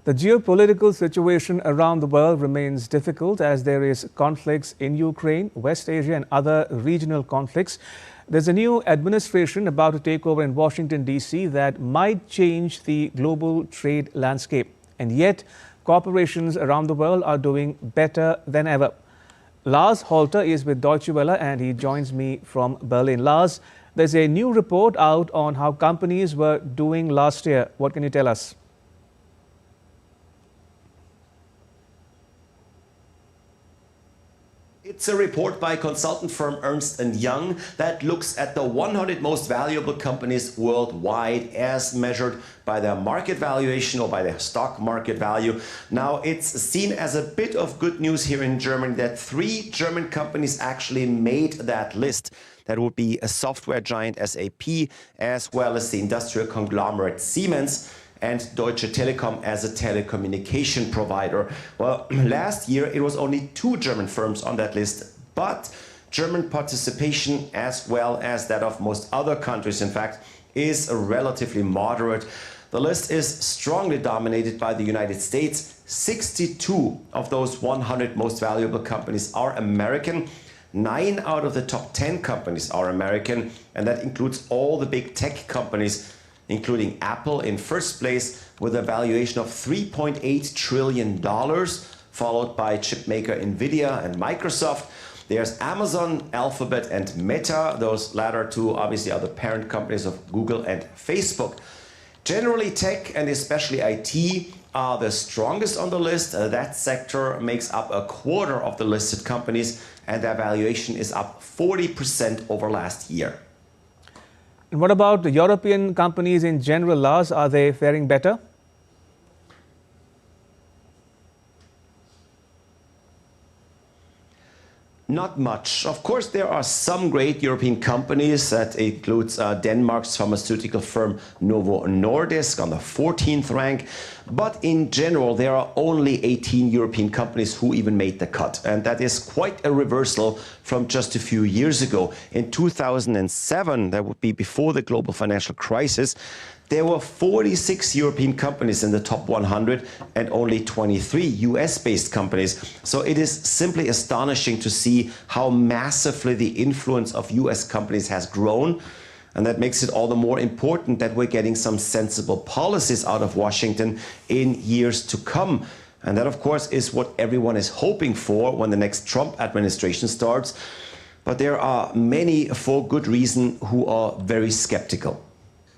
The geopolitical situation around the world remains difficult as there is conflicts in Ukraine, West Asia and other regional conflicts. There's a new administration about to take over in Washington, D.C. that might change the global trade landscape. And yet, corporations around the world are doing better than ever. Lars Holter is with Deutsche Welle and he joins me from Berlin. Lars, there's a new report out on how companies were doing last year. What can you tell us? It's a report by consultant firm Ernst & Young that looks at the 100 most valuable companies worldwide as measured by their market valuation or by their stock market value. Now, it's seen as a bit of good news here in Germany that 3 German companies actually made that list. That would be a software giant SAP, as well as the industrial conglomerate Siemens, and Deutsche Telekom as a telecommunication provider. Well, last year it was only 2 German firms on that list, but German participation, as well as that of most other countries, in fact, is relatively moderate. The list is strongly dominated by the United States. 62 of those 100 most valuable companies are American. 9 out of the top 10 companies are American, and that includes all the big tech companies, including Apple in first place with a valuation of $3.8 trillion, followed by chipmaker Nvidia and Microsoft. There's Amazon, Alphabet and Meta. Those latter 2 obviously are the parent companies of Google and Facebook. Generally, tech and especially IT are the strongest on the list. That sector makes up a quarter of the listed companies and their valuation is up 40% over last year. And what about the European companies in general, Lars? Are they faring better? Not much. Of course, there are some great European companies. That includes Denmark's pharmaceutical firm Novo Nordisk on the 14th rank. But in general, there are only 18 European companies who even made the cut. And that is quite a reversal from just a few years ago. In 2007, that would be before the global financial crisis, there were 46 European companies in the top 100 and only 23 US-based companies. So it is simply astonishing to see how massively the influence of US companies has grown. And that makes it all the more important that we're getting some sensible policies out of Washington in years to come. And that, of course, is what everyone is hoping for when the next Trump administration starts. But there are many, for good reason, who are very skeptical.